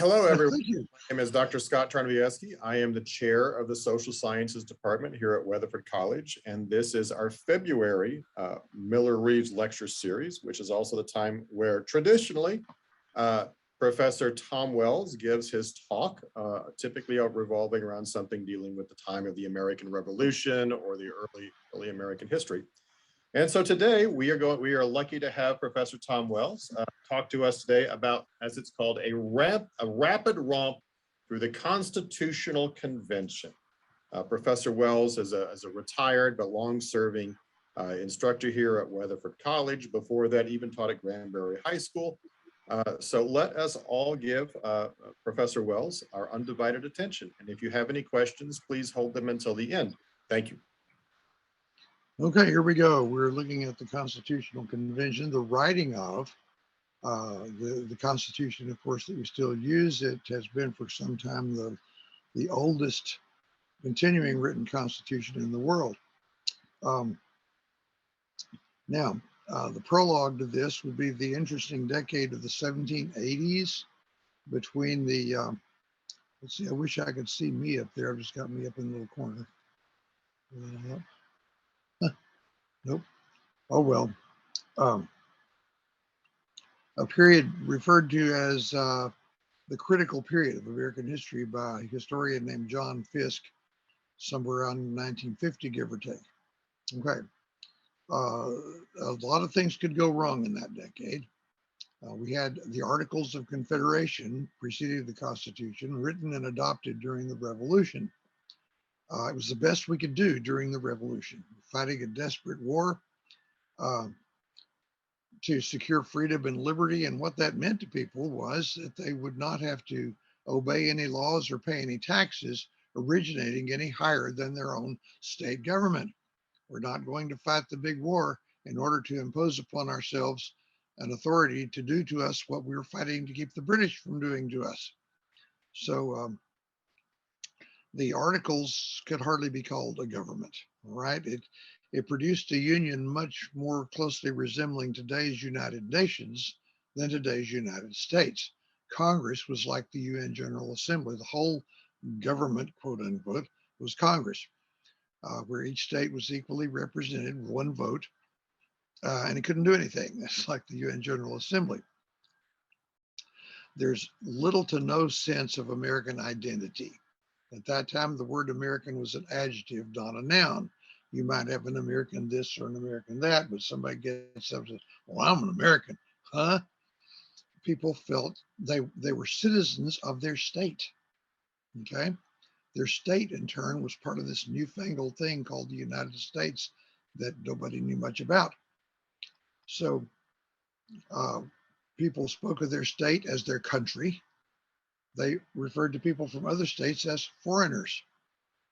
Hello, everyone. Thank you. My name is Dr. Scott Tarnowieski. I am the chair of the Social Sciences Department here at Weatherford College, and this is our February Miller Reeves Lecture Series, which is also the time where traditionally Professor Tom Wells gives his talk, typically revolving around something dealing with the time of the American Revolution or the early American history. And so today we are lucky to have Professor Tom Wells talk to us today about, as it's called, a rapid romp through the Constitutional Convention. Professor Wells is a retired but long-serving instructor here at Weatherford College. Before that, even taught at Granbury High School. So let us all give Professor Wells our undivided attention. And if you have any questions, please hold them until the end. Thank you. Okay, here we go. We're looking at the Constitutional Convention, the writing of the Constitution, of course, that we still use. It has been for some time the oldest continuing written Constitution in the world. Now, the prologue to this would be the interesting decade of the 1780s between the, let's see, I wish I could see me up there. I've just got me up in the little corner. Nope. Oh, well. A period referred to as the critical period of American history by a historian named John Fiske, somewhere around 1950, give or take. Okay. A lot of things could go wrong in that decade. We had the Articles of Confederation preceding the Constitution, written and adopted during the Revolution. It was the best we could do during the Revolution, fighting a desperate war to secure freedom and liberty. And what that meant to people was that they would not have to obey any laws or pay any taxes originating any higher than their own state government. We're not going to fight the big war in order to impose upon ourselves an authority to do to us what we were fighting to keep the British from doing to us. So the Articles could hardly be called a government, right? It produced a union much more closely resembling today's United Nations than today's United States. Congress was like the UN General Assembly. The whole government, quote unquote, was Congress, where each state was equally represented with one vote, and it couldn't do anything. That's like the UN General Assembly. There's little to no sense of American identity. At that time, the word American was an adjective, not a noun. You might have an American this or an American that, but somebody gets up and says, well, I'm an American. Huh? People felt they were citizens of their state. Okay? Their state, in turn, was part of this newfangled thing called the United States that nobody knew much about. So people spoke of their state as their country. They referred to people from other states as foreigners.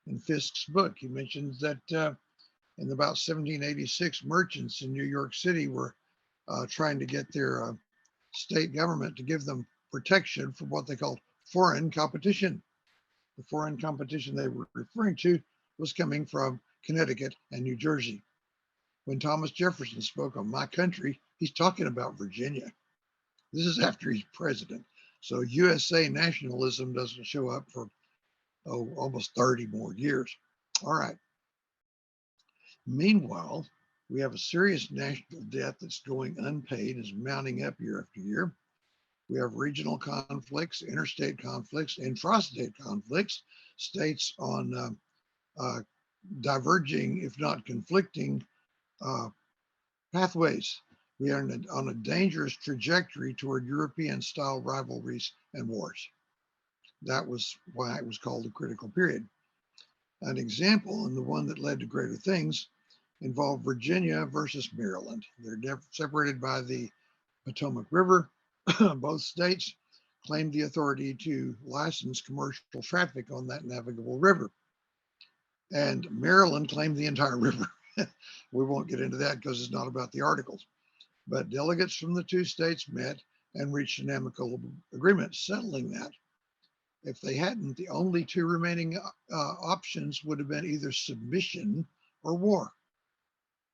In Fiske's book, he mentions that in about 1786, merchants in New York City were trying to get their state government to give them protection from what they called foreign competition. The foreign competition they were referring to was coming from Connecticut and New Jersey. When Thomas Jefferson spoke on my country, he's talking about Virginia. This is after he's president. So USA nationalism doesn't show up for almost 30 more years. All right. Meanwhile, we have a serious national debt that's going unpaid, is mounting up year after year. We have regional conflicts, interstate conflicts, intrastate conflicts, states on diverging, if not conflicting, pathways. We are on a dangerous trajectory toward European-style rivalries and wars. That was why it was called a critical period. An example, and the one that led to greater things, involved Virginia versus Maryland. They're separated by the Potomac River. Both states claimed the authority to license commercial traffic on that navigable river. And Maryland claimed the entire river. We won't get into that because it's not about the Articles. But delegates from the two states met and reached an amicable agreement settling that. If they hadn't, the only two remaining options would have been either submission or war.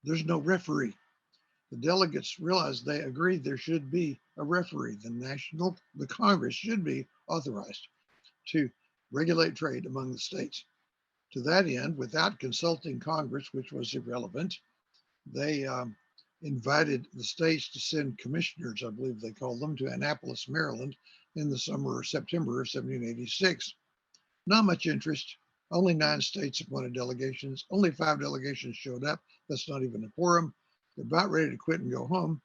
There's no referee. The delegates realized they agreed there should be a referee. The Congress should be authorized to regulate trade among the states. To that end, without consulting Congress, which was irrelevant, they invited the states to send commissioners, I believe they called them, to Annapolis, Maryland in the summer or September of 1786. Not much interest. Only 9 states appointed delegations. Only 5 delegations showed up. That's not even a quorum. They're about ready to quit and go home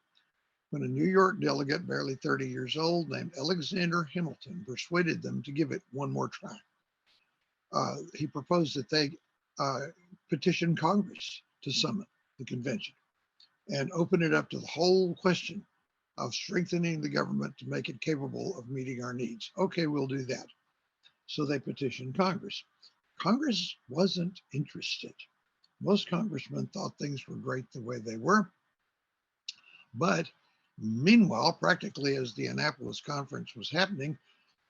when a New York delegate, barely 30 years old, named Alexander Hamilton, persuaded them to give it one more try. He proposed that they petition Congress to summon the convention and open it up to the whole question of strengthening the government to make it capable of meeting our needs. Okay, we'll do that. So they petitioned Congress. Congress wasn't interested. Most congressmen thought things were great the way they were. But meanwhile, practically as the Annapolis conference was happening,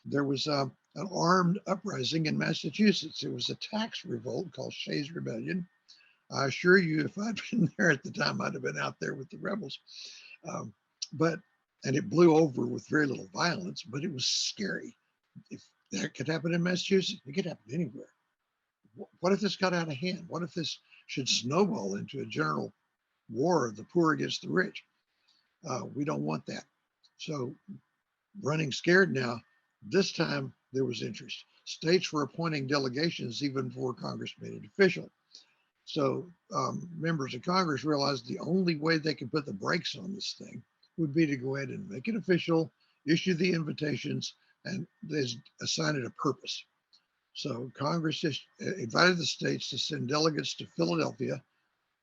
there was an armed uprising in Massachusetts. It was a tax revolt called Shays' Rebellion. I assure you, if I'd been there at the time, I'd have been out there with the rebels. And it blew over with very little violence, but it was scary. If that could happen in Massachusetts, it could happen anywhere. What if this got out of hand? What if this should snowball into a general war of the poor against the rich? We don't want that. So running scared now, this time there was interest. States were appointing delegations even before Congress made it official. So members of Congress realized the only way they could put the brakes on this thing would be to go ahead and make it official, issue the invitations, and assign it a purpose. So Congress invited the states to send delegates to Philadelphia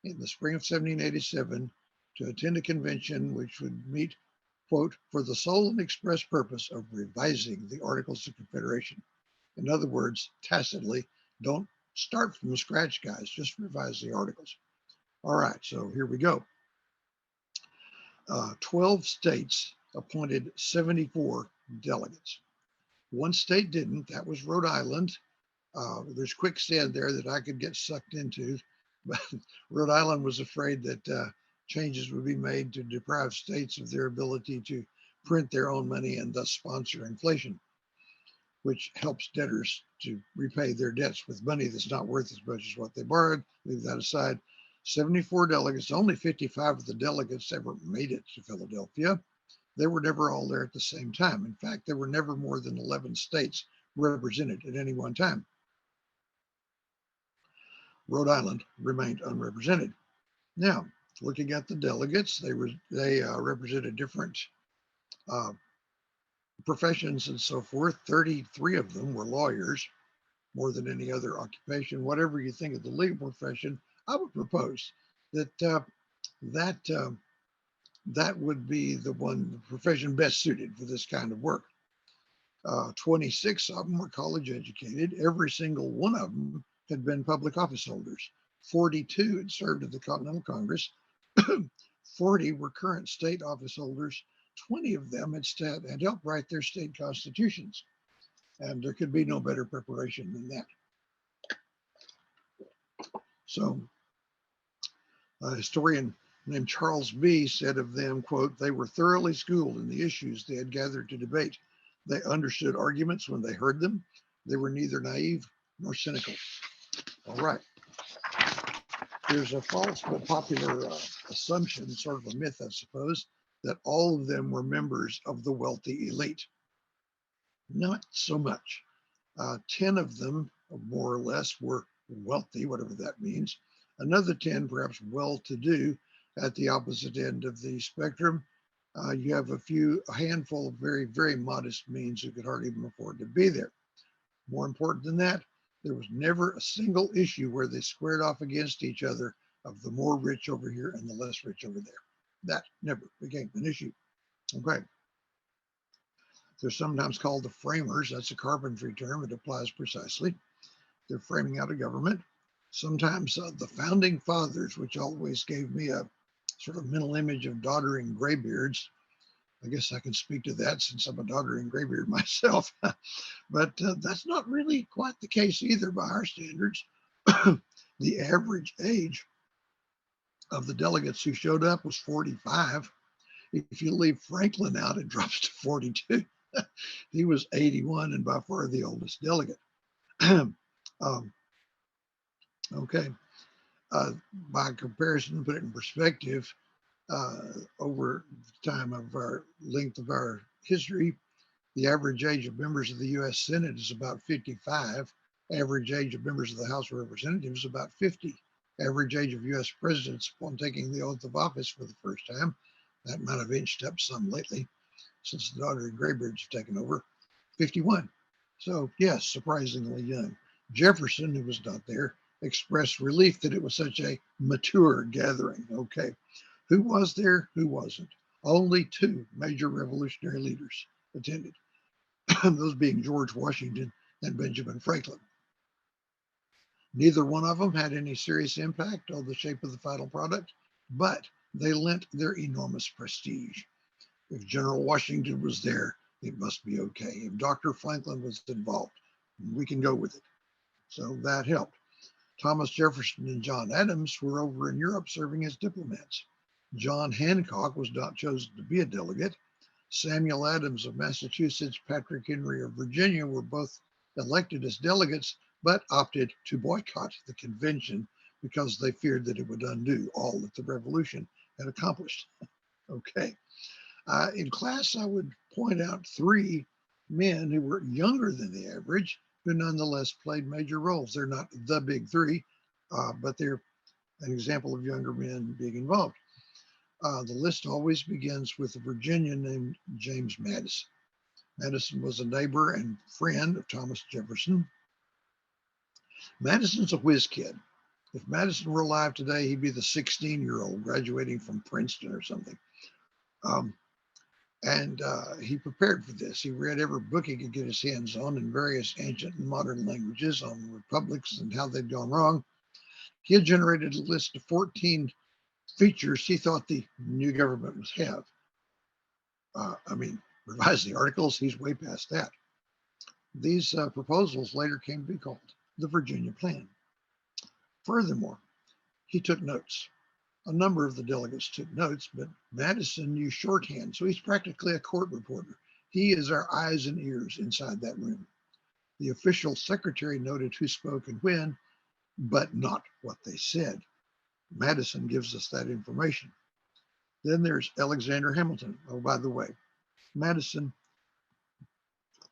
in the spring of 1787 to attend a convention which would meet, quote, for the sole and express purpose of revising the Articles of Confederation. In other words, tacitly, don't start from scratch, guys, just revise the articles. All right, so here we go. 12 states appointed 74 delegates. One state didn't, that was Rhode Island. There's quicksand there that I could get sucked into, but Rhode Island was afraid that changes would be made to deprive states of their ability to print their own money and thus sponsor inflation, which helps debtors to repay their debts with money that's not worth as much as what they borrowed. Leave that aside. 74 delegates, only 55 of the delegates ever made it to Philadelphia. They were never all there at the same time. In fact, there were never more than 11 states represented at any one time. Rhode Island remained unrepresented. Now, looking at the delegates, they represented different professions and so forth. 33 of them were lawyers, more than any other occupation. Whatever you think of the legal profession, I would propose that that would be the profession best suited for this kind of work. 26 of them were college educated. Every single one of them had been public office holders. 42 had served in the Continental Congress. 40 were current state office holders. 20 of them had helped write their state constitutions. And there could be no better preparation than that. So a historian named Charles B. said of them, quote, they were thoroughly schooled in the issues they had gathered to debate. They understood arguments when they heard them. They were neither naive nor cynical. All right. There's a false but popular assumption, sort of a myth, I suppose, that all of them were members of the wealthy elite. Not so much. 10 of them, more or less, were wealthy, whatever that means. Another 10, perhaps well-to-do, at the opposite end of the spectrum. You have a handful of very, very modest means who could hardly even afford to be there. More important than that, there was never a single issue where they squared off against each other of the more rich over here and the less rich over there. That never became an issue. Okay. They're sometimes called the framers. That's a carpentry term. It applies precisely. They're framing out a government. Sometimes the founding fathers, which always gave me a sort of mental image of doddering graybeards. I guess I can speak to that since I'm a doddering graybeard myself. But that's not really quite the case either by our standards. The average age of the delegates who showed up was 45. If you leave Franklin out, it drops to 42. He was 81 and by far the oldest delegate. um, okay. By comparison, put it in perspective, over the time of our length of our history, the average age of members of the U.S. Senate is about 55. Average age of members of the House of Representatives is about 50. Average age of U.S. presidents upon taking the oath of office for the first time, that might have inched up some lately since the daughter and graybeards have taken over, 51. So yes, surprisingly young. Jefferson, who was not there, expressed relief that it was such a mature gathering. Okay. Who was there? Who wasn't? Only two major revolutionary leaders attended, those being George Washington and Benjamin Franklin. Neither one of them had any serious impact on the shape of the final product, but they lent their enormous prestige. If General Washington was there, it must be okay. If Dr. Franklin was involved, we can go with it. So that helped. Thomas Jefferson and John Adams were over in Europe serving as diplomats. John Hancock was not chosen to be a delegate. Samuel Adams of Massachusetts, Patrick Henry of Virginia were both elected as delegates, but opted to boycott the convention because they feared that it would undo all that the revolution had accomplished. Okay. In class, I would point out three men who were younger than the average, who nonetheless played major roles. They're not the big three, but they're an example of younger men being involved. The list always begins with a Virginian named James Madison. Madison was a neighbor and friend of Thomas Jefferson. Madison's a whiz kid. If Madison were alive today, he'd be the 16-year-old graduating from Princeton or something. And he prepared for this. He read every book he could get his hands on in various ancient and modern languages on republics and how they'd gone wrong. He had generated a list of 14 features he thought the new government must have. Revise the articles, he's way past that. These proposals later came to be called the Virginia Plan. Furthermore, he took notes. A number of the delegates took notes, but Madison used shorthand, so he's practically a court reporter. He is our eyes and ears inside that room. The official secretary noted who spoke and when, but not what they said. Madison gives us that information. Then there's Alexander Hamilton. Oh, by the way,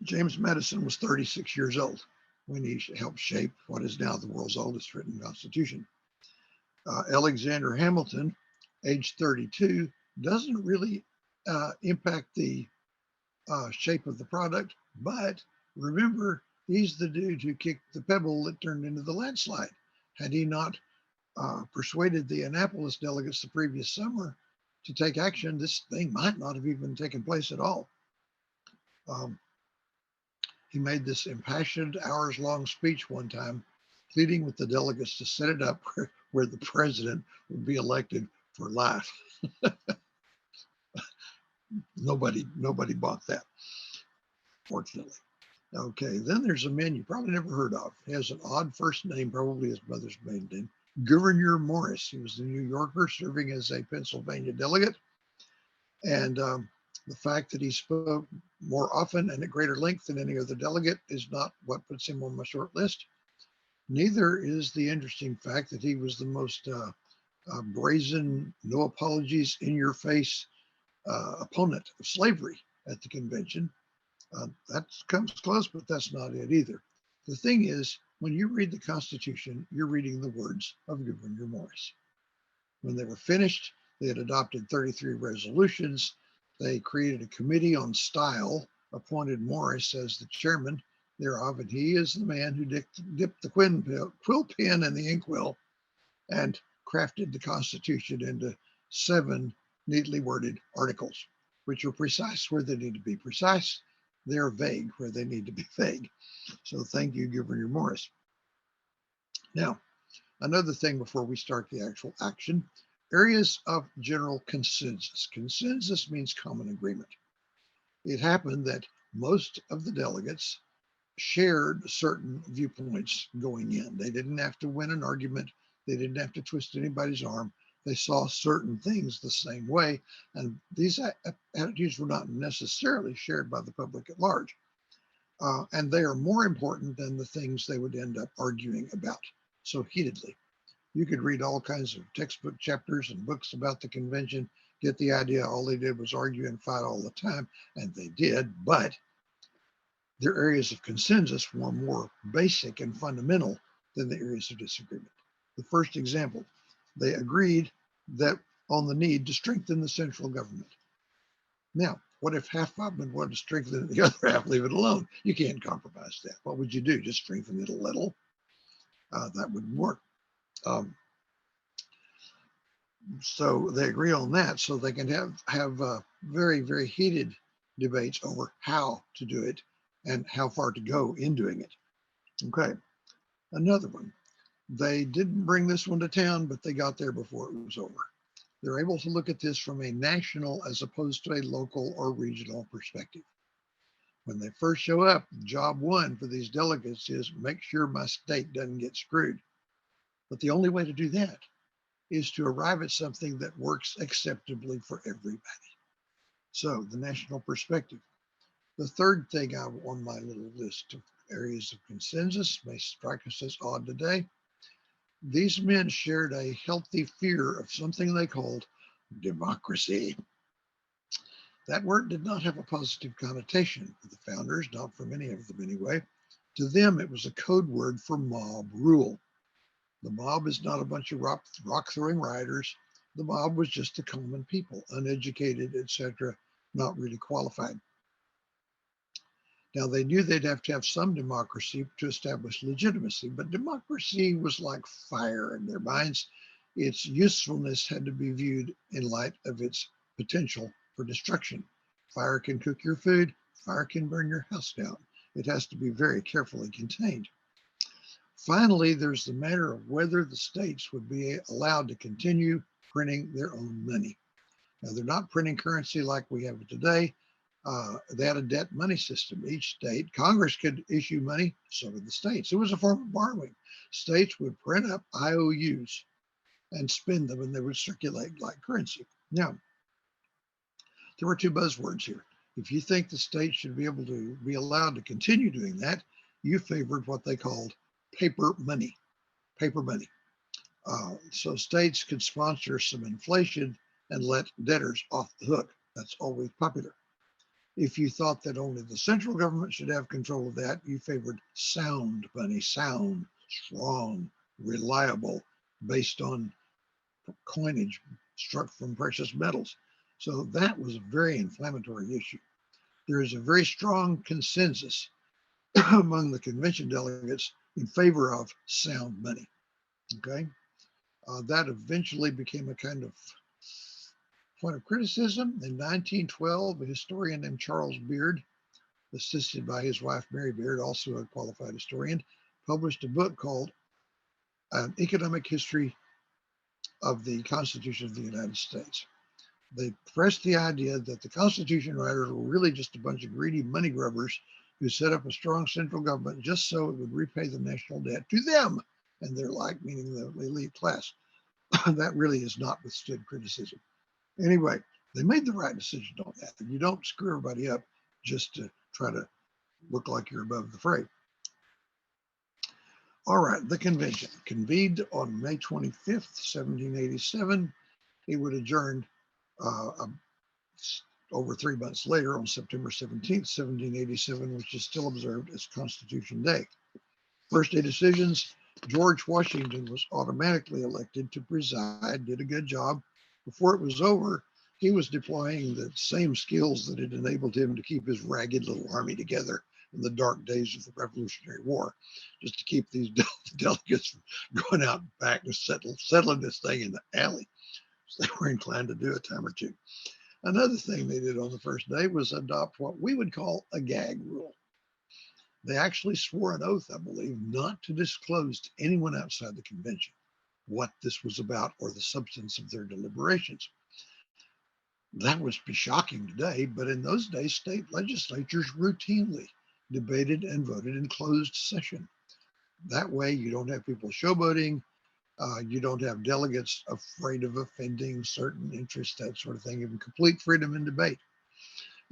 James Madison was 36 years old when he helped shape what is now the world's oldest written constitution. Alexander Hamilton, age 32, doesn't really impact the shape of the product, but remember, he's the dude who kicked the pebble that turned into the landslide. Had he not persuaded the Annapolis delegates the previous summer to take action, this thing might not have even taken place at all. He made this impassioned hours-long speech one time, pleading with the delegates to set it up where the president would be elected for life. Nobody bought that, fortunately. Okay, then there's a man you probably never heard of. He has an odd first name, probably his mother's maiden name. Gouverneur Morris. He was a New Yorker serving as a Pennsylvania delegate. And the fact that he spoke more often and at greater length than any other delegate is not what puts him on my short list. Neither is the interesting fact that he was the most brazen, no apologies, in your face opponent of slavery at the convention. That comes close, but that's not it either. The thing is, when you read the Constitution, you're reading the words of Gouverneur Morris. When they were finished, they had adopted 33 resolutions. They created a committee on style, appointed Morris as the chairman thereof, and he is the man who dipped the quill pen in the inkwell and crafted the Constitution into 7 neatly worded articles, which are precise where they need to be precise. They're vague where they need to be vague. So thank you, Gouverneur Morris. Now, another thing before we start the actual action, areas of general consensus. Consensus means common agreement. It happened that most of the delegates shared certain viewpoints going in. They didn't have to win an argument. They didn't have to twist anybody's arm. They saw certain things the same way, and these attitudes were not necessarily shared by the public at large. And they are more important than the things they would end up arguing about so heatedly. You could read all kinds of textbook chapters and books about the convention, get the idea all they did was argue and fight all the time, and they did, but their areas of consensus were more basic and fundamental than the areas of disagreement. The first example, they agreed that on the need to strengthen the central government. Now, what if half of them wanted to strengthen it, the other half leave it alone? You can't compromise that. What would you do? Just strengthen it a little? That wouldn't work. So they agree on that, so they can have very, very heated debates over how to do it and how far to go in doing it. Okay, another one. They didn't bring this one to town, but they got there before it was over. They're able to look at this from a national as opposed to a local or regional perspective. When they first show up, job one for these delegates is make sure my state doesn't get screwed. But the only way to do that is to arrive at something that works acceptably for everybody. So the national perspective. The third thing on my little list of areas of consensus may strike us as odd today. These men shared a healthy fear of something they called democracy. That word did not have a positive connotation for the founders, not for many of them anyway. To them, it was a code word for mob rule. The mob is not a bunch of rock-throwing rioters. The mob was just the common people, uneducated, etc., not really qualified. Now, they knew they'd have to have some democracy to establish legitimacy, but democracy was like fire in their minds. Its usefulness had to be viewed in light of its potential for destruction. Fire can cook your food. Fire can burn your house down. It has to be very carefully contained. Finally, there's the matter of whether the states would be allowed to continue printing their own money. Now, they're not printing currency like we have it today. They had a debt money system. Each state, Congress could issue money, so did the states. It was a form of borrowing. States would print up IOUs and spend them, and they would circulate like currency. Now, there were two buzzwords here. If you think the states should be able to be allowed to continue doing that, you favored what they called paper money. Paper money. So states could sponsor some inflation and let debtors off the hook. That's always popular. If you thought that only the central government should have control of that, you favored sound money, sound, strong, reliable, based on coinage struck from precious metals. So that was a very inflammatory issue. There is a very strong consensus among the convention delegates in favor of sound money. Okay, that eventually became a kind of point of criticism. In 1912, a historian named Charles Beard, assisted by his wife Mary Beard, also a qualified historian, published a book called An Economic History of the Constitution of the United States. They pressed the idea that the Constitution writers were really just a bunch of greedy money grubbers who set up a strong central government just so it would repay the national debt to them and their like, meaning the elite class. That really has not withstood criticism. Anyway, they made the right decision on that. And you don't screw everybody up just to try to look like you're above the fray. All right, the convention convened on May 25th, 1787. It would adjourn over 3 months later on September 17th, 1787, which is still observed as Constitution Day. First day decisions, George Washington was automatically elected to preside, did a good job. Before it was over, he was deploying the same skills that had enabled him to keep his ragged little army together in the dark days of the Revolutionary War, just to keep these delegates from going out back and settling this thing in the alley. So they were inclined to do a time or two. Another thing they did on the first day was adopt what we would call a gag rule. They actually swore an oath, I believe, not to disclose to anyone outside the convention what this was about or the substance of their deliberations. That would be shocking today, but in those days, state legislatures routinely debated and voted in closed session. That way, you don't have people showboating. You don't have delegates afraid of offending certain interests, that sort of thing, and complete freedom in debate.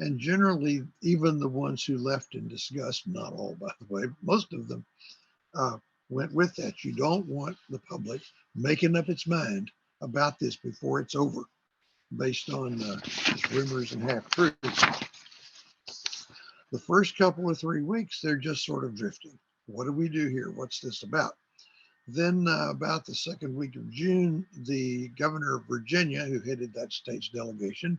And generally, even the ones who left in disgust, not all, by the way, most of them went with that. You don't want the public making up its mind about this before it's over, based on just rumors and half truths. The first couple of 3 weeks, they're just sort of drifting. What do we do here? What's this about? Then about the second week of June, the governor of Virginia, who headed that state's delegation,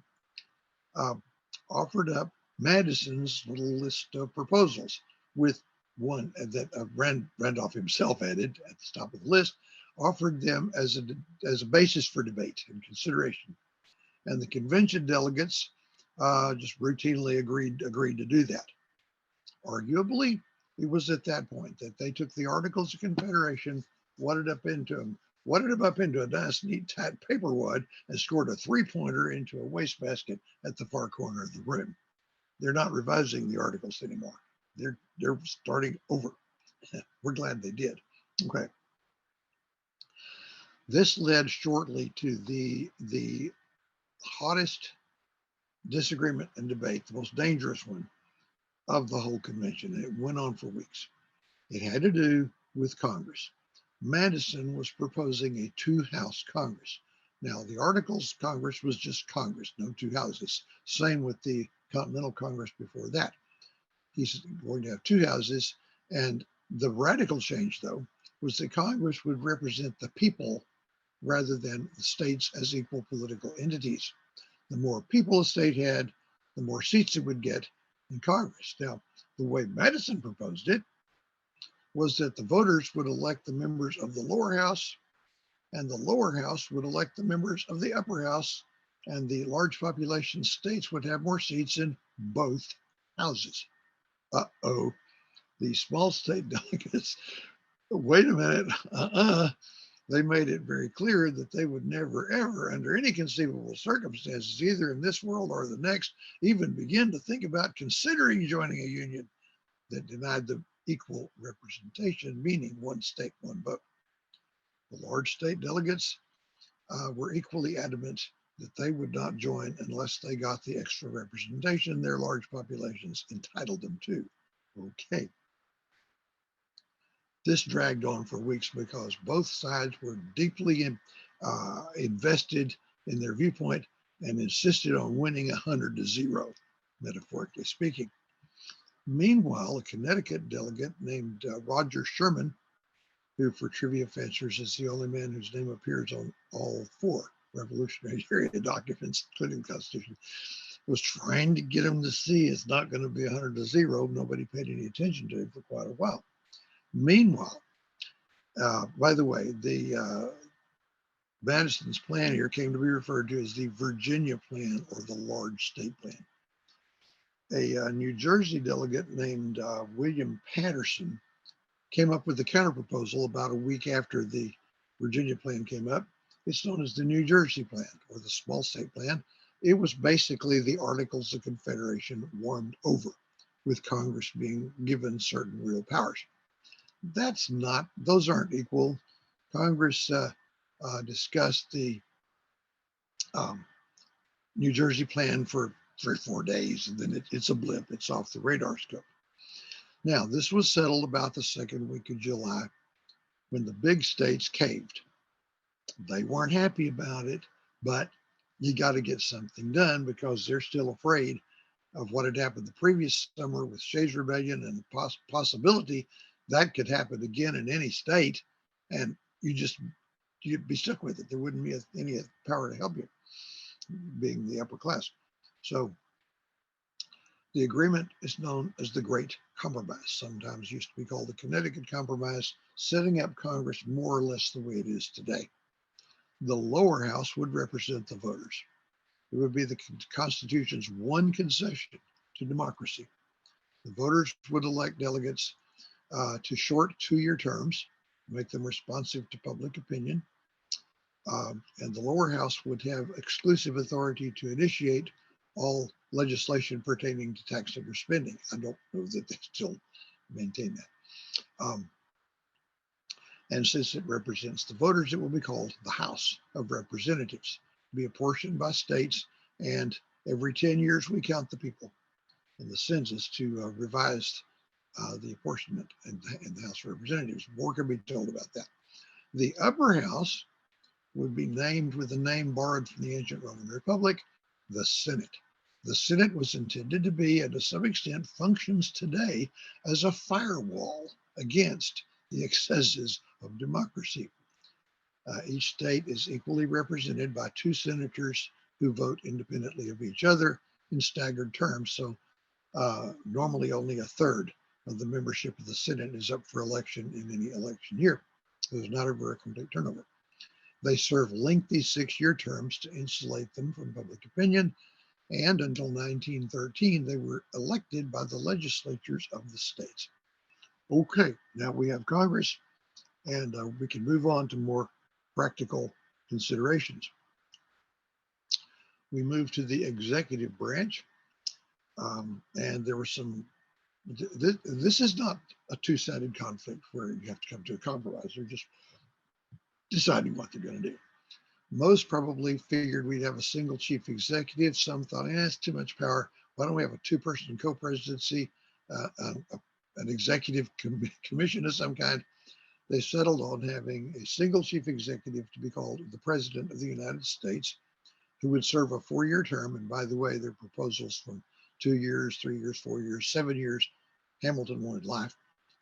offered up Madison's little list of proposals, with one that Randolph himself added at the top of the list, offered them as a basis for debate and consideration. And the convention delegates just routinely agreed to do that. Arguably, it was at that point that they took the Articles of Confederation, wadded them up into a nice, neat, tight paper wad, and scored a three-pointer into a wastebasket at the far corner of the room. They're not revising the Articles anymore. They're starting over. We're glad they did. Okay. This led shortly to the hottest disagreement and debate, the most dangerous one of the whole convention. It went on for weeks. It had to do with Congress. Madison was proposing a two-house Congress. Now, the Articles of Congress was just Congress, no two houses. Same with the Continental Congress before that. He's going to have two houses. And the radical change, though, was that Congress would represent the people rather than the states as equal political entities. The more people a state had, the more seats it would get in Congress. Now, the way Madison proposed it was that the voters would elect the members of the lower house, and the lower house would elect the members of the upper house, and the large population states would have more seats in both houses. Uh-oh, the small state delegates, wait a minute, they made it very clear that they would never, ever, under any conceivable circumstances, either in this world or the next, even begin to think about considering joining a union that denied them equal representation, meaning one state, one vote. The large state delegates were equally adamant that they would not join unless they got the extra representation their large populations entitled them to. Okay. This dragged on for weeks because both sides were deeply invested in their viewpoint and insisted on winning 100-0, metaphorically speaking. Meanwhile, a Connecticut delegate named Roger Sherman, who for trivia features is the only man whose name appears on all four Revolutionary Era documents, including the Constitution, was trying to get him to see it's not going to be 100-0. Nobody paid any attention to it for quite a while. Meanwhile, by the way, the Madison's plan here came to be referred to as the Virginia plan, or the large state plan. A New Jersey delegate named William Paterson came up with a counterproposal about a week after the Virginia plan came up. It's known as the New Jersey plan, or the small state plan. It was basically the Articles of Confederation warmed over, with Congress being given certain real powers. Those aren't equal. Congress discussed the New Jersey plan for 3 or 4 days, and then it's a blip. It's off the radar scope. Now, this was settled about the second week of July, when the big states caved. They weren't happy about it, but you got to get something done because they're still afraid of what had happened the previous summer with Shays' Rebellion, and the possibility that could happen again in any state, and you'd be stuck with it. There wouldn't be any power to help you, being the upper class. So the agreement is known as the Great Compromise, sometimes used to be called the Connecticut Compromise, setting up Congress more or less the way it is today. The lower house would represent the voters. It would be the Constitution's one concession to democracy. The voters would elect delegates to short 2-year terms, make them responsive to public opinion. And the lower house would have exclusive authority to initiate all legislation pertaining to taxing or spending. I don't know that they still maintain that. And since it represents the voters, it will be called the House of Representatives, be apportioned by states. And every 10 years, we count the people in the census to revise the apportionment in the House of Representatives. More can be told about that. The upper house would be named with a name borrowed from the ancient Roman Republic, the Senate. The Senate was intended to be, and to some extent functions today, as a firewall against the excesses of democracy. Each state is equally represented by 2 senators who vote independently of each other in staggered terms. So normally only a third of the membership of the Senate is up for election in any election year. There's not ever a complete turnover. They serve lengthy 6-year terms to insulate them from public opinion. And until 1913, they were elected by the legislatures of the states. Okay, now we have Congress, and we can move on to more practical considerations. We move to the executive branch, and there were some. This is not a 2-sided conflict where you have to come to a compromise. They're just deciding what they're going to do. Most probably figured we'd have a single chief executive. Some thought, it's too much power. Why don't we have a 2-person co-presidency, an executive commission of some kind? They settled on having a single chief executive to be called the President of the United States, who would serve a 4-year term. And by the way, their proposals from 2 years, 3 years, 4 years, 7 years. Hamilton wanted life,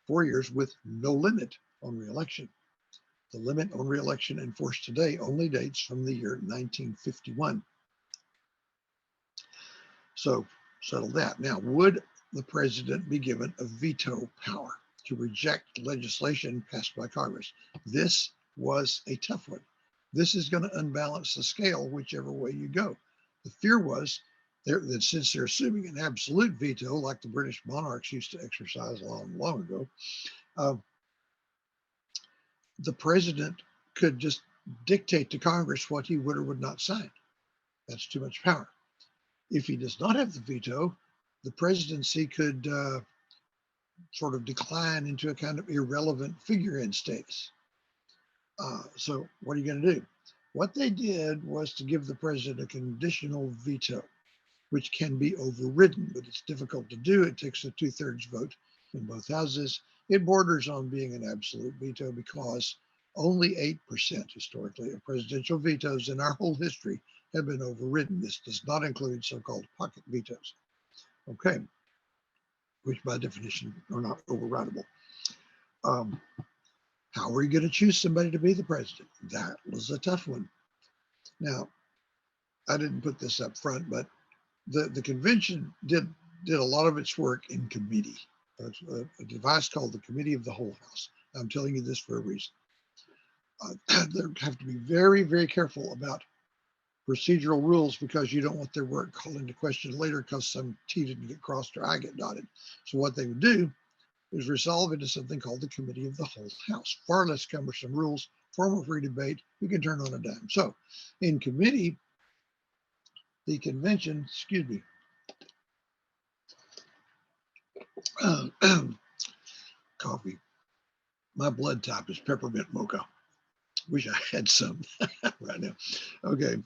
4 years with no limit on reelection. The limit on reelection enforced today only dates from the year 1951. So settle that. Now, would the president be given a veto power to reject legislation passed by Congress? This was a tough one. This is going to unbalance the scale whichever way you go. The fear was that since they're assuming an absolute veto, like the British monarchs used to exercise long ago, the president could just dictate to Congress what he would or would not sign. That's too much power. If he does not have the veto, the presidency could sort of decline into a kind of irrelevant figurehead status. So what are you going to do? What they did was to give the president a conditional veto, which can be overridden, but it's difficult to do. It takes a 2/3 vote in both houses. It borders on being an absolute veto because only 8% historically of presidential vetoes in our whole history have been overridden. This does not include so-called pocket vetoes, okay, which by definition are not overridable. How are you going to choose somebody to be the president? That was a tough one. Now, I didn't put this up front, but the convention did a lot of its work in committee, a device called the Committee of the Whole House. I'm telling you this for a reason. They have to be very, very careful about procedural rules because you don't want their work called into question later because some T didn't get crossed or I get dotted. So what they would do is resolve into something called the Committee of the Whole House. Far less cumbersome rules, far more free debate. You can turn on a dime. So in committee, the convention, coffee. My blood type is peppermint mocha. Wish I had some right now. Okay.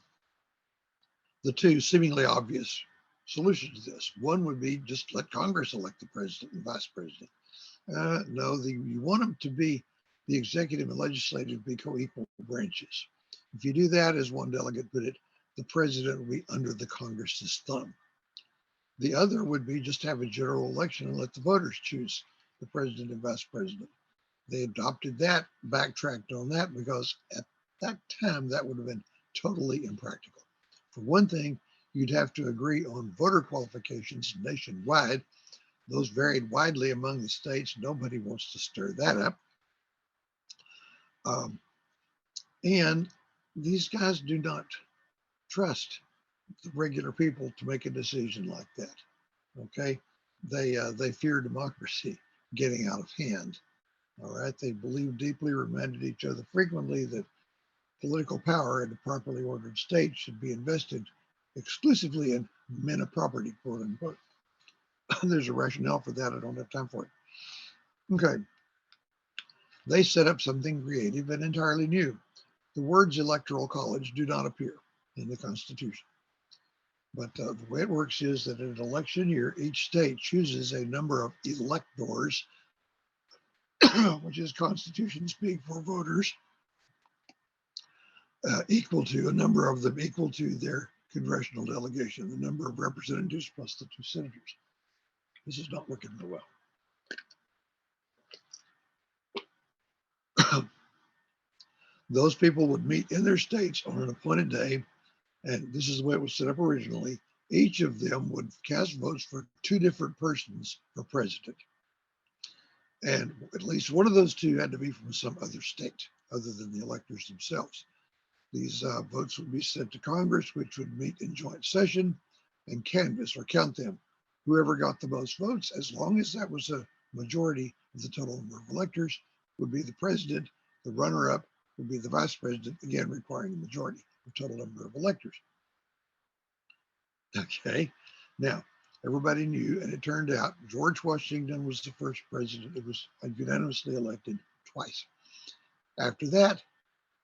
The 2 seemingly obvious solutions to this. One would be just let Congress elect the president and vice president. No, you want them to be the executive and legislative be co-equal branches. If you do that, as one delegate put it, the president will be under the Congress's thumb. The other would be just have a general election and let the voters choose the president and vice president. They adopted that, backtracked on that, because at that time, that would have been totally impractical. For one thing, you'd have to agree on voter qualifications nationwide. Those varied widely among the states. Nobody wants to stir that up. And these guys do not trust the regular people to make a decision like that. Okay, they fear democracy getting out of hand. All right, they believe deeply, reminded each other frequently that political power in a properly ordered state should be invested exclusively in men of property, quote unquote. There's a rationale for that. I don't have time for it. Okay. they set up something creative and entirely new. The words electoral college do not appear in the Constitution. But the way it works is that in an election year, each state chooses a number of electors, which is Constitution speak for voters, equal to a number of them equal to their congressional delegation, the number of representatives plus the 2 senators. This is not working real well. Those people would meet in their states on an appointed day, and this is the way it was set up originally. Each of them would cast votes for 2 different persons for president. And at least one of those 2 had to be from some other state other than the electors themselves. These votes would be sent to Congress, which would meet in joint session and canvass or count them. Whoever got the most votes, as long as that was a majority of the total number of electors, would be the president. The runner-up would be the vice president, again requiring a majority of total number of electors. Okay, now everybody knew, and it turned out George Washington was the first president that was unanimously elected twice. After that,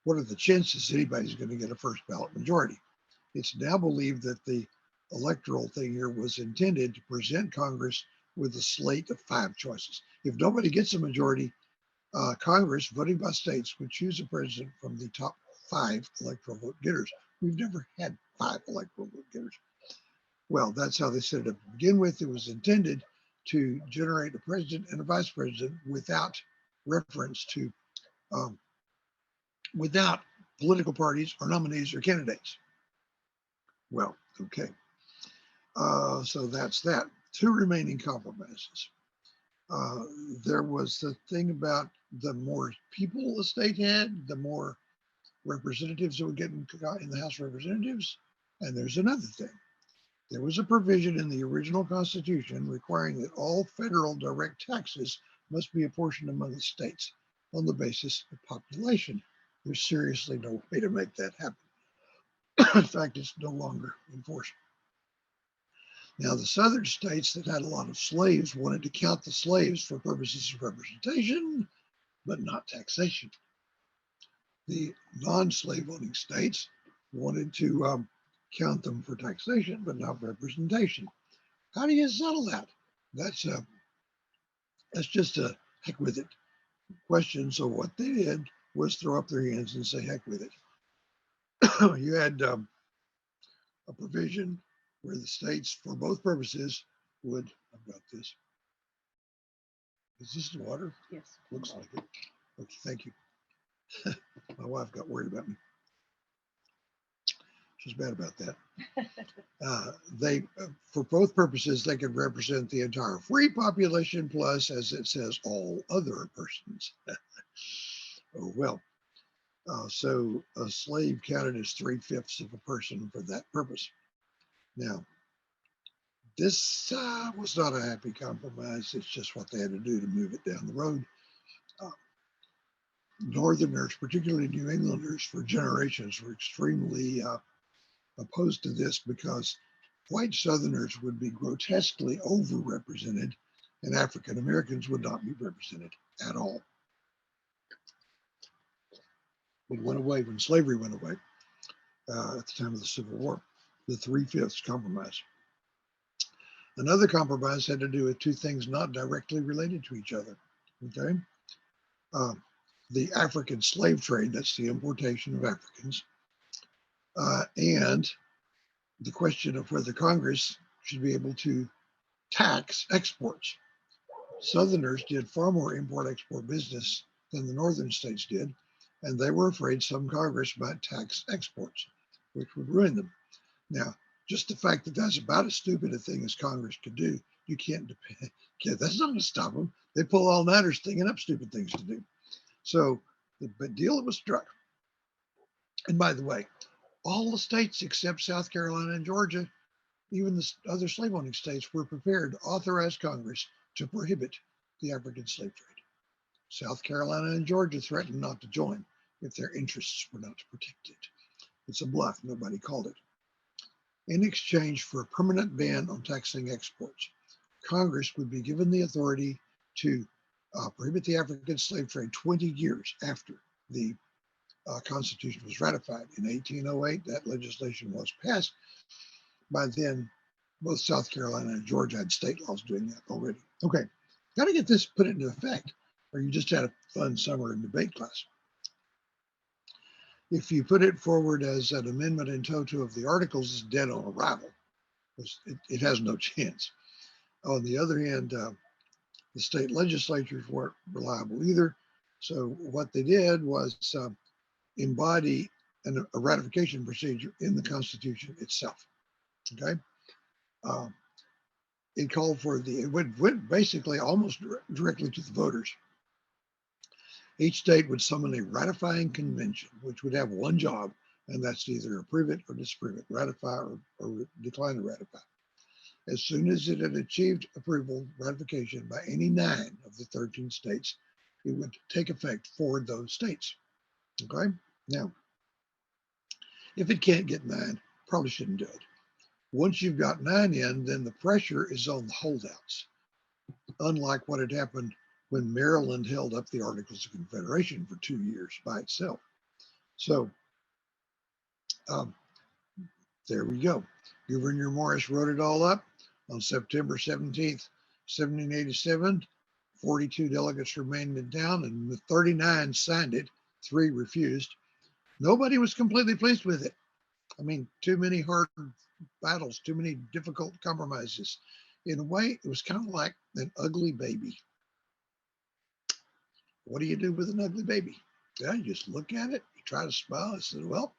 what are the chances anybody's going to get a first ballot majority? It's now believed that the electoral thing here was intended to present Congress with a slate of 5 choices. If nobody gets a majority, Congress, voting by states, would choose a president from the top 5 electoral vote getters. We've never had 5 electoral vote getters. Well, that's how they set it up to begin with. It was intended to generate a president and a vice president without reference to, without political parties or nominees or candidates. Well, okay. So that's that. 2 remaining compromises. There was the thing about the more people a state had, the more representatives that would get in the House of Representatives. And there's another thing. There was a provision in the original Constitution requiring that all federal direct taxes must be apportioned among the states on the basis of population. There's seriously no way to make that happen. In fact, it's no longer enforced. Now, the southern states that had a lot of slaves wanted to count the slaves for purposes of representation, but not taxation. The non-slave owning states wanted to count them for taxation, but not representation. How do you settle that? That's just a heck with it question. So what they did was throw up their hands and say heck with it. You had a provision where the states, for both purposes, would, I've got this. Is this the water? Yes. Looks like it. Okay, thank you. My wife got worried about me. She's bad about that. For both purposes, they could represent the entire free population plus, as it says, all other persons. Oh, well. So a slave counted as 3/5 of a person for that purpose. Now, this was not a happy compromise. It's just what they had to do to move it down the road. Northerners, particularly New Englanders, for generations were extremely opposed to this because white Southerners would be grotesquely overrepresented and African Americans would not be represented at all. It went away when slavery went away at the time of the Civil War, the 3/5 compromise. Another compromise had to do with 2 things not directly related to each other, okay? The African slave trade, that's the importation of Africans, and the question of whether Congress should be able to tax exports. Southerners did far more import-export business than the northern states did, and they were afraid some Congress might tax exports, which would ruin them. Now, just the fact that that's about as stupid a thing as Congress could do, you can't depend. That's not going to stop them. They pull all-nighters thinking up stupid things to do. So the deal was struck. And by the way, all the states except South Carolina and Georgia, even the other slave-owning states, were prepared to authorize Congress to prohibit the African slave trade. South Carolina and Georgia threatened not to join if their interests were not protected. It's a bluff. Nobody called it. In exchange for a permanent ban on taxing exports, Congress would be given the authority to prohibit the African slave trade 20 years after the Constitution was ratified. In 1808, that legislation was passed. By then, both South Carolina and Georgia had state laws doing that already. Okay, got to get this put into effect, or you just had a fun summer in debate class. If you put it forward as an amendment in toto of the articles, it's dead on arrival. It has no chance. On the other hand, the state legislatures weren't reliable either. So what they did was embody a ratification procedure in the Constitution itself. Okay, it called for it went basically almost directly to the voters. Each state would summon a ratifying convention, which would have one job, and that's to either approve it or disapprove it, ratify or decline to ratify. As soon as it had achieved approval, ratification by any 9 of the 13 states, it would take effect for those states. Okay? Now, if it can't get 9, probably shouldn't do it. Once you've got 9 in, then the pressure is on the holdouts, unlike what had happened when Maryland held up the Articles of Confederation for 2 years by itself. So there we go. Gouverneur Morris wrote it all up on September 17th, 1787. 42 delegates remained in town, and the 39 signed it. 3 refused. Nobody was completely pleased with it. I mean, too many hard battles, too many difficult compromises. In a way, it was kind of like an ugly baby. What do you do with an ugly baby? Yeah, you just look at it, you try to smile. I said, well,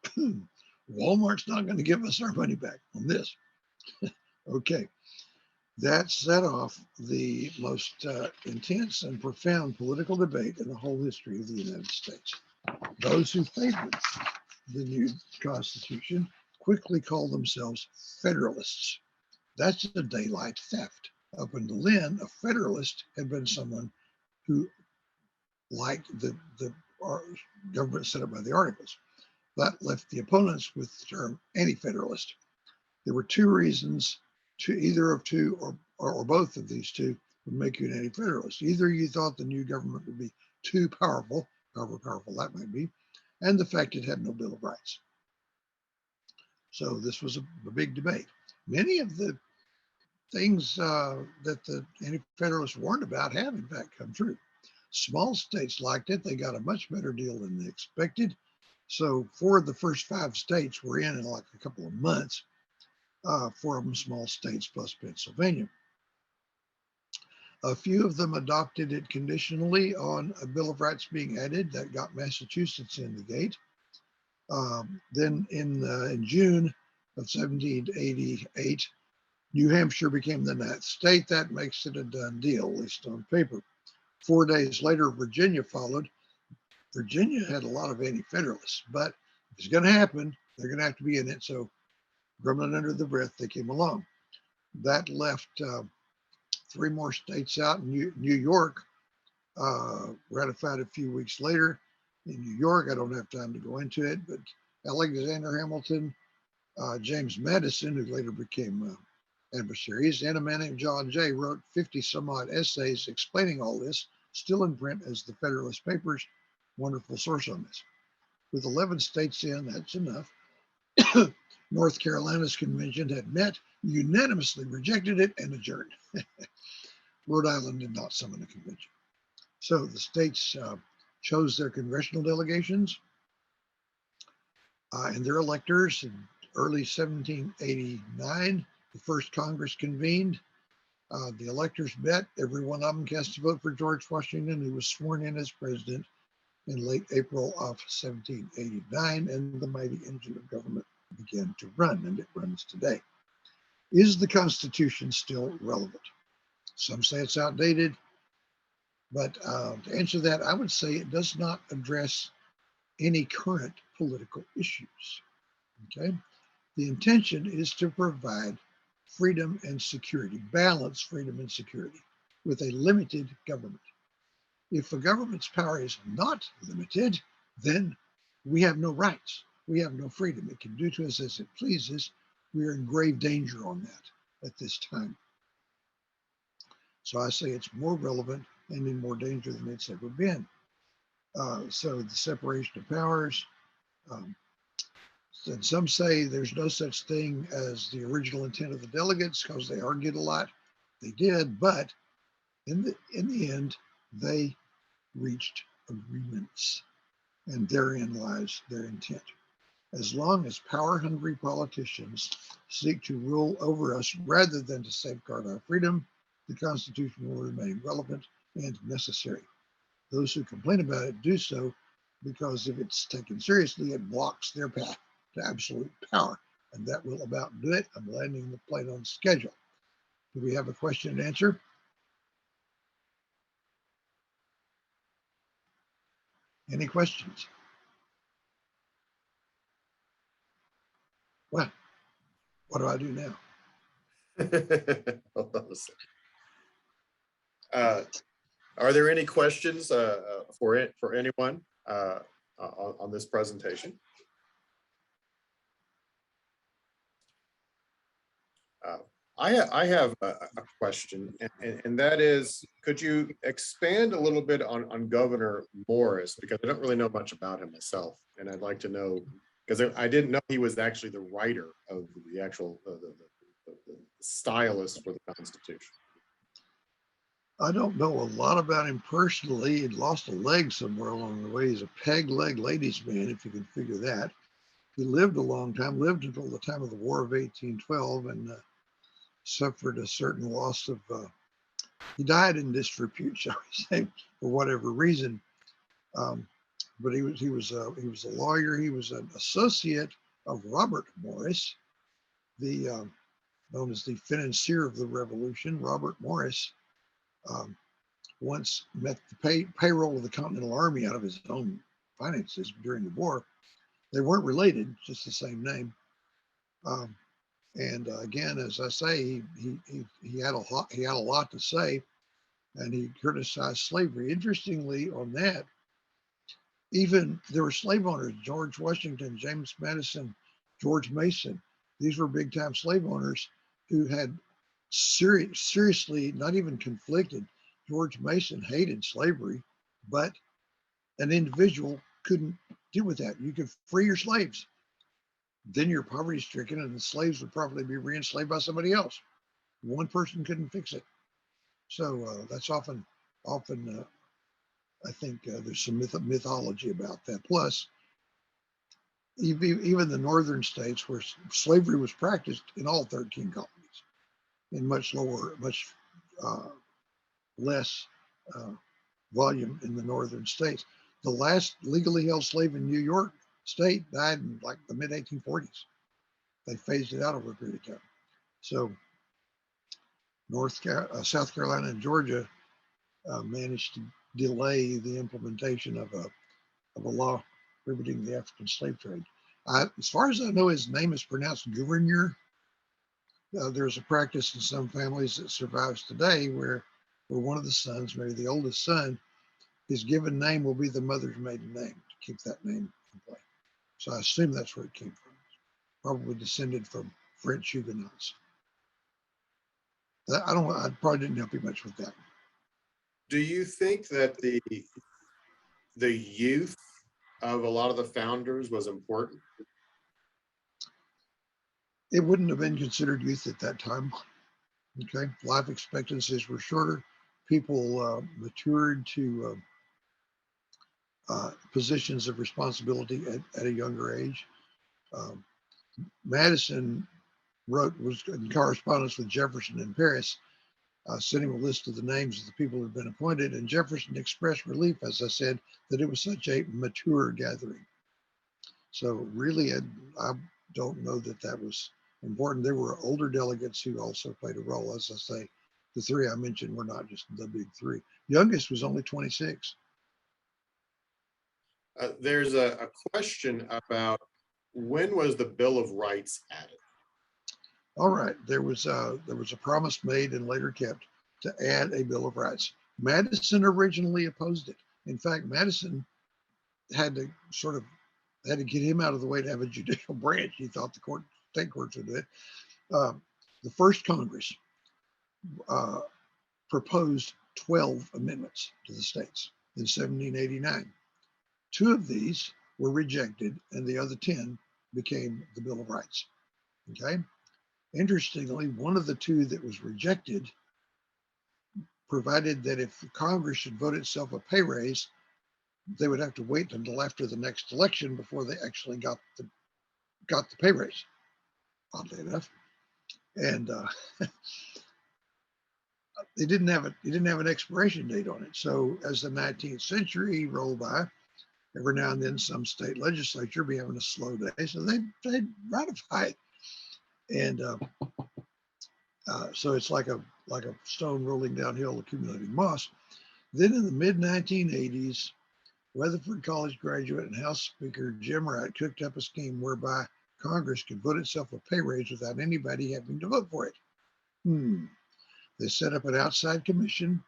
Walmart's not going to give us our money back on this. Okay, that set off the most intense and profound political debate in the whole history of the United States. Those who favored the new Constitution quickly called themselves Federalists. That's a daylight theft. Up until then, a Federalist had been someone who liked the government set up by the Articles. That left the opponents with the term anti-Federalist. There were 2 reasons to either of 2 or both of these 2 would make you an anti-Federalist. Either you thought the new government would be too powerful, however powerful that might be, and the fact it had no Bill of Rights. So this was a big debate. Many of the things that the anti-Federalists warned about have in fact come true. Small states liked it. They got a much better deal than they expected. So 4 of the first 5 states were in like a couple of months. 4 of them small states plus Pennsylvania. A few of them adopted it conditionally on a Bill of Rights being added. That got Massachusetts in the gate. Then in June of 1788, New Hampshire became the 9th state. That makes it a done deal, at least on paper. 4 days later, Virginia followed. Virginia had a lot of anti-Federalists, but if it's going to happen, they're going to have to be in it. So, grumbling under the breath, they came along. That left 3 more states out. New York ratified a few weeks later. In New York, I don't have time to go into it, but Alexander Hamilton, James Madison, who later became adversaries, and a man named John Jay wrote 50 some odd essays explaining all this, still in print as the Federalist Papers. Wonderful source on this. With 11 states in, that's enough. North Carolina's convention had met, unanimously rejected it, and adjourned. Rhode Island did not summon a convention. So the states chose their congressional delegations and their electors. In early 1789, the first Congress convened. The electors met. Every one of them cast a vote for George Washington, who was sworn in as president in late April of 1789, and the mighty engine of government began to run, and it runs today. Is the Constitution still relevant? Some say it's outdated, but to answer that, I would say it does not address any current political issues. Okay, the intention is to provide freedom and security, balance freedom and security with a limited government. If a government's power is not limited, then we have no rights. We have no freedom. It can do to us as it pleases. We are in grave danger on that at this time. So I say it's more relevant and in more danger than it's ever been. So the separation of powers, um, and some say there's no such thing as the original intent of the delegates because they argued a lot. They did, but in the end, they reached agreements, and therein lies their intent. As long as power-hungry politicians seek to rule over us rather than to safeguard our freedom, the Constitution will remain relevant and necessary. Those who complain about it do so because if it's taken seriously, it blocks their path to absolute power. And that will about do it. I'm landing the plane on schedule. Do we have a question and answer? Any questions? Well, what do I do now? Hold on a second. Are there any questions for anyone on this presentation? I have a question, and that is, could you expand a little bit on Governor Morris, because I don't really know much about him myself, and I'd like to know, because I didn't know he was actually the writer of the actual the stylist for the Constitution. I don't know a lot about him personally. He'd lost a leg somewhere along the way. He's a peg leg ladies' man, if you can figure that. He lived a long time, lived until the time of the War of 1812, and suffered a certain loss of, he died in disrepute, shall we say, for whatever reason. But he was a lawyer. He was an associate of Robert Morris, the known as the financier of the Revolution. Robert Morris once met the payroll of the Continental Army out of his own finances during the war. They weren't related, just the same name. And again, as I say, he had a lot to say, and he criticized slavery. Interestingly, on that, even there were slave owners: George Washington, James Madison, George Mason. These were big time slave owners who had seriously, not even conflicted. George Mason hated slavery, but an individual couldn't deal with that. You could free your slaves, then you're poverty stricken, and the slaves would probably be re-enslaved by somebody else. One person couldn't fix it. So that's often I think there's some mythology about that. Plus, even the northern states where slavery was practiced in all 13 colonies, in much less volume in the northern states. The last legally held slave in New York State died in like the mid 1840s. They phased it out over a period of time. So South Carolina and Georgia managed to delay the implementation of a law prohibiting the African slave trade. As far as I know, his name is pronounced Gouverneur. There's a practice in some families that survives today where one of the sons, maybe the oldest son, his given name will be the mother's maiden name to keep that name in play. So I assume that's where it came from. Probably descended from French Huguenots. I probably didn't help you much with that. Do you think that the youth of a lot of the founders was important? It wouldn't have been considered youth at that time. Okay, life expectancies were shorter. People matured to positions of responsibility at a younger age. Madison was in correspondence with Jefferson in Paris, sending a list of the names of the people who had been appointed, and Jefferson expressed relief, as I said, that it was such a mature gathering. So really, I don't know that was important. There were older delegates who also played a role. As I say, the three I mentioned were not just the big three. Youngest was only 26. There's a question about when was the Bill of Rights added? All right, there was a promise made and later kept to add a Bill of Rights. Madison originally opposed it. In fact, Madison had to get him out of the way to have a judicial branch. He thought the state courts would do it. The first Congress proposed 12 amendments to the states in 1789. 2 of these were rejected, and the other 10 became the Bill of Rights. Okay. Interestingly, one of the 2 that was rejected provided that if Congress should vote itself a pay raise, they would have to wait until after the next election before they actually got the pay raise, oddly enough. And it didn't have an expiration date on it. So as the 19th century rolled by, every now and then some state legislature be having a slow day, so they'd ratify it. And so it's like a stone rolling downhill accumulating moss. Then in the mid 1980s, Weatherford College graduate and House Speaker Jim Wright cooked up a scheme whereby Congress could vote itself a pay raise without anybody having to vote for it. They set up an outside commission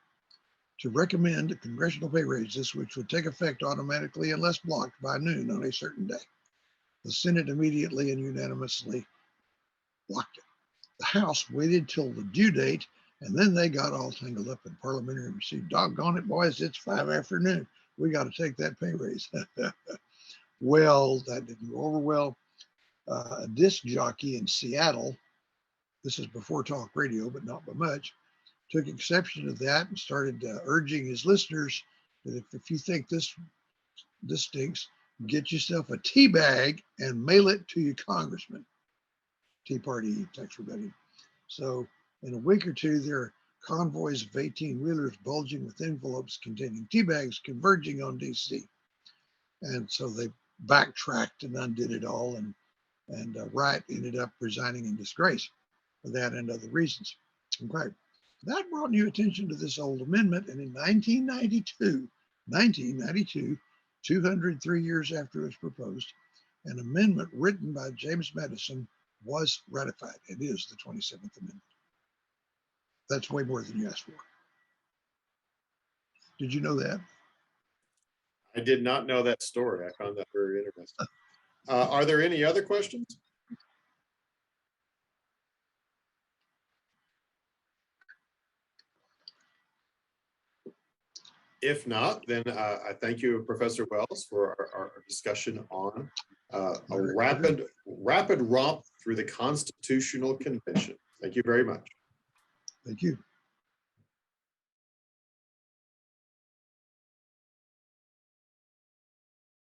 to recommend congressional pay raises, which would take effect automatically unless blocked by noon on a certain day. The Senate immediately and unanimously blocked it. The House waited till the due date, and then they got all tangled up in parliamentary procedure. Doggone it, boys, it's 5 afternoon. We got to take that pay raise. Well, that didn't go over well. A disc jockey in Seattle, this is before talk radio, but not by much, took exception to that and started urging his listeners that if you think this stinks, get yourself a tea bag and mail it to your congressman. Tea Party tax rebellion. So in a week or two, there are convoys of 18-wheelers bulging with envelopes containing tea bags converging on DC. And so they backtracked and undid it all, and Wright ended up resigning in disgrace for that and other reasons. Okay. That brought new attention to this old amendment, and in 1992, 203 years after it was proposed, an amendment written by James Madison was ratified. It is the 27th Amendment. That's way more than you asked for. Did you know that? I did not know that story. I found that very interesting. Are there any other questions? If not, then I thank you, Professor Wells, for our discussion on a rapid romp through the Constitutional Convention. Thank you very much. Thank you.